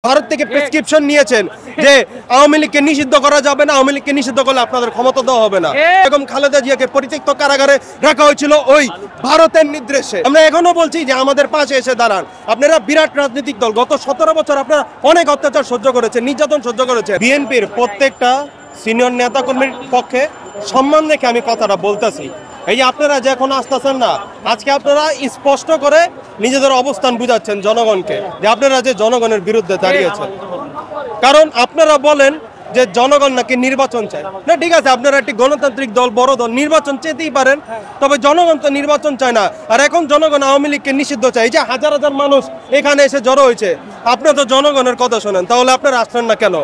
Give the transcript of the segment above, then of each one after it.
ভারত থেকে প্রেসক্রিপশন নিয়েছেন যে আওয়ামী লীগকে নিষিদ্ধ করা যাবে না, আওয়ামী লীগকে নিষিদ্ধ করলে আপনাদের ক্ষমতা দেওয়া হবে না। বেগম খালেদা জিয়াকে পরিত্যক্ত কারাগারে রাখা হয়েছিল ওই ভারতের নির্দেশে। আমরা এখনো বলছি যে আমাদের পাশে এসে দাঁড়ান। আপনারা বিরাট রাজনৈতিক দল, গত 17 বছর আপনারা অনেক অত্যাচার সহ্য করেছেন, নির্যাতন সহ্য করেছেন। বিএনপির প্রত্যেকটা সিনিয়র নেতাকর্মীর পক্ষে সম্মান রেখে আমি কথাটা বলতেছি। এই যে আপনারা যে এখন আসতেছেন না, আজকে আপনারা স্পষ্ট করে নিজেদের অবস্থান বুঝাচ্ছেন জনগণকে যে আপনারা যে জনগণের বিরুদ্ধে দাঁড়িয়েছেন। কারণ আপনারা বলেন যে জনগণ নাকি নির্বাচন চায় না। ঠিক আছে, আপনারা একটি গণতান্ত্রিক দল, বড় দল, নির্বাচন চেতেই পারেন, তবে জনগণ তো নির্বাচন চায় না। আর এখন জনগণ আওয়ামী লীগকে নিষিদ্ধ চায়। এই যে হাজার হাজার মানুষ এখানে এসে জড়ো হয়েছে, আপনারা তো জনগণের কথা শোনেন, তাহলে আপনারা আসছেন না কেন?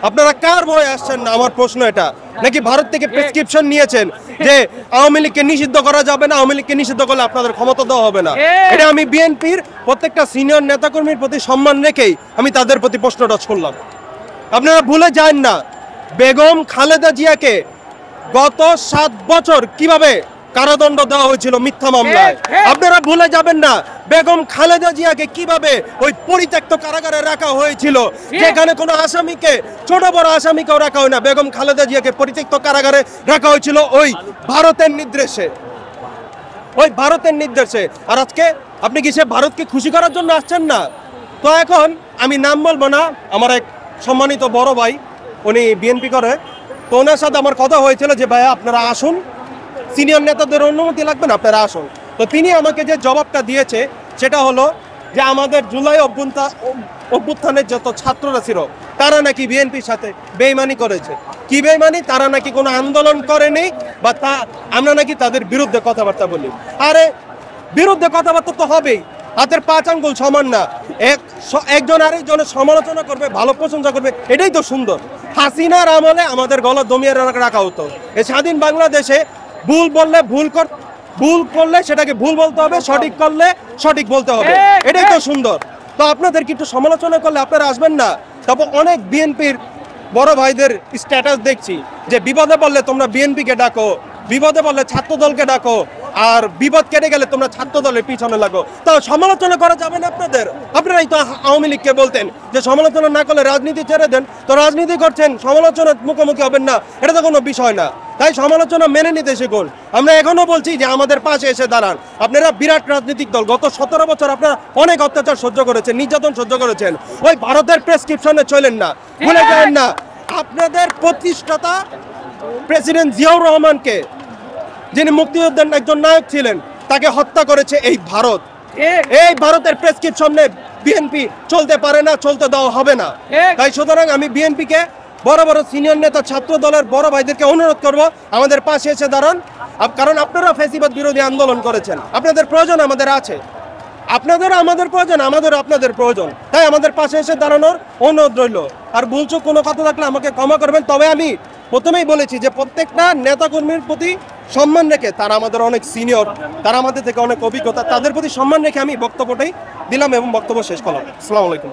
আপনারা কার ভয়ে আসছেন না, আমার প্রশ্ন এটা। নাকি ভারত থেকে প্রেসক্রিপশন নিয়েছেন যে আওয়ামী লীগকে নিষিদ্ধ করা যাবে না, আওয়ামী লীগকে নিষিদ্ধ করলে আপনাদের ক্ষমতা দেওয়া হবে না? এটা আমি বিএনপির প্রত্যেকটা সিনিয়র নেতাকর্মীর প্রতি সম্মান রেখেই আমি তাদের প্রতি প্রশ্নটা করলাম। আপনারা ভুলে যান না, বেগম খালেদা জিয়াকে গত 7 বছর কিভাবে কারাদণ্ড দেওয়া হয়েছিল মিথ্যা মামলায়। আপনারা ভুলে যাবেন না, বেগম খালেদা জিয়াকে কিভাবে ওই পরিত্যক্ত কারাগারে রাখা হয়েছিল, যেখানে কোনো আসামিকে, ছোট বড় আসামিকেও রাখা হয় না। বেগম খালেদা জিয়াকে পরিত্যক্ত কারাগারে রাখা হয়েছিল ওই ভারতের নির্দেশে, ওই ভারতের নির্দেশে। আর আজকে আপনি কি সে ভারতকে খুশি করার জন্য আসছেন না? তো এখন আমি নাম বলবো না, আমার এক সম্মানিত বড় ভাই, উনি বিএনপি করে, তো ওনার সাথে আমার কথা হয়েছিল যে ভাইয়া আপনারা আসুন, সিনিয়র নেতাদের অনুমতি লাগবে না, আপনারা আসুন। তো তিনি আমাকে যে জবাবটা দিয়েছে সেটা হলো যে আমাদের জুলাই অভ্যুত্থানের যত ছাত্ররা ছিল তারা নাকি বিএনপির সাথে বেইমানি করেছে। কি বেইমানি? তারা নাকি কোনো আন্দোলন করেনি, বা আমরা নাকি তাদের বিরুদ্ধে কথাবার্তা বলি। আরে বিরুদ্ধে কথাবার্তা তো হবেই, হাতের 5 আঙ্গুল সমান না। একজন আরেকজনের সমালোচনা করবে, ভালো প্রশংসা করবে, এটাই তো সুন্দর। হাসিনার আমলে আমাদের গলা দমিয়ে রাখা হতো। এই স্বাধীন বাংলাদেশে ভুল বললে ভুল করলে সেটাকে ভুল বলতে হবে, সঠিক করলে সঠিক বলতে হবে, এটাই তো সুন্দর। তো আপনাদের কি একটু সমালোচনা করলে আপনারা আসবেন না? তারপর অনেক বিএনপির বড় ভাইদের স্ট্যাটাস দেখছি যে বিপদে পড়লে তোমরা বিএনপিকে ডাকো, বিপদে পড়লে ছাত্র দলকে ডাকো, আর বিপদ কেটে গেলে তোমরা ছাত্র দলের পিছনে লাগো। তো সমালোচনা করা যাবে না আপনাদের? আপনারাই তো আওয়ামী লীগকে বলতেন যে সমালোচনা না করলে রাজনীতি ছেড়ে দেন, তো রাজনীতি করছেন, সমালোচনার মুখোমুখি হবেন না, এটা তো কোনো বিষয় না। তাই সমালোচনা মেনে নিতে শিখুন। আমরা এখনো বলছি যে আমাদের পাশে এসে দাঁড়ান। আপনারা বিরাট রাজনৈতিক দল, গত 17 বছর আপনারা অনেক অত্যাচার সহ্য করেছেন, নির্যাতন সহ্য করেছেন। ওই ভারতের প্রেসক্রিপশনে চলেন না, ভুলে যান না আপনাদের প্রতিষ্ঠাতা প্রেসিডেন্ট জিয়াউর রহমানকে, যিনি মুক্তিযুদ্ধের একজন নায়ক ছিলেন, তাকে হত্যা করেছে এই ভারত। এই ভারতের প্রেসক্রিপশনে বিএনপি চলতে পারে না, চলতে দেওয়া হবে না। তাই সুতরাং আমি বিএনপিকে, বড় বড় সিনিয়র নেতা, ছাত্র দলের বড় ভাইদেরকে অনুরোধ করব আমাদের পাশে এসে দাঁড়ান। কারণ আপনারা ফ্যাসিবাদ বিরোধী আন্দোলন করেছেন, আপনাদের প্রয়োজন আমাদের আছে, আপনাদেরও আমাদের প্রয়োজন, আমাদেরও আপনাদের প্রয়োজন। তাই আমাদের পাশে এসে দাঁড়ানোর অনুরোধ রইল। আর ভুলচুক কোনো কথা থাকলে আমাকে ক্ষমা করবেন। তবে আমি প্রথমেই বলেছি যে প্রত্যেকটা নেতাকর্মীর প্রতি সম্মান রেখে, তারা আমাদের অনেক সিনিয়র, তারা আমাদের থেকে অনেক অভিজ্ঞতা, তাদের প্রতি সম্মান রেখে আমি বক্তব্যটাই দিলাম এবং বক্তব্য শেষ করলাম। আসসালামু আলাইকুম।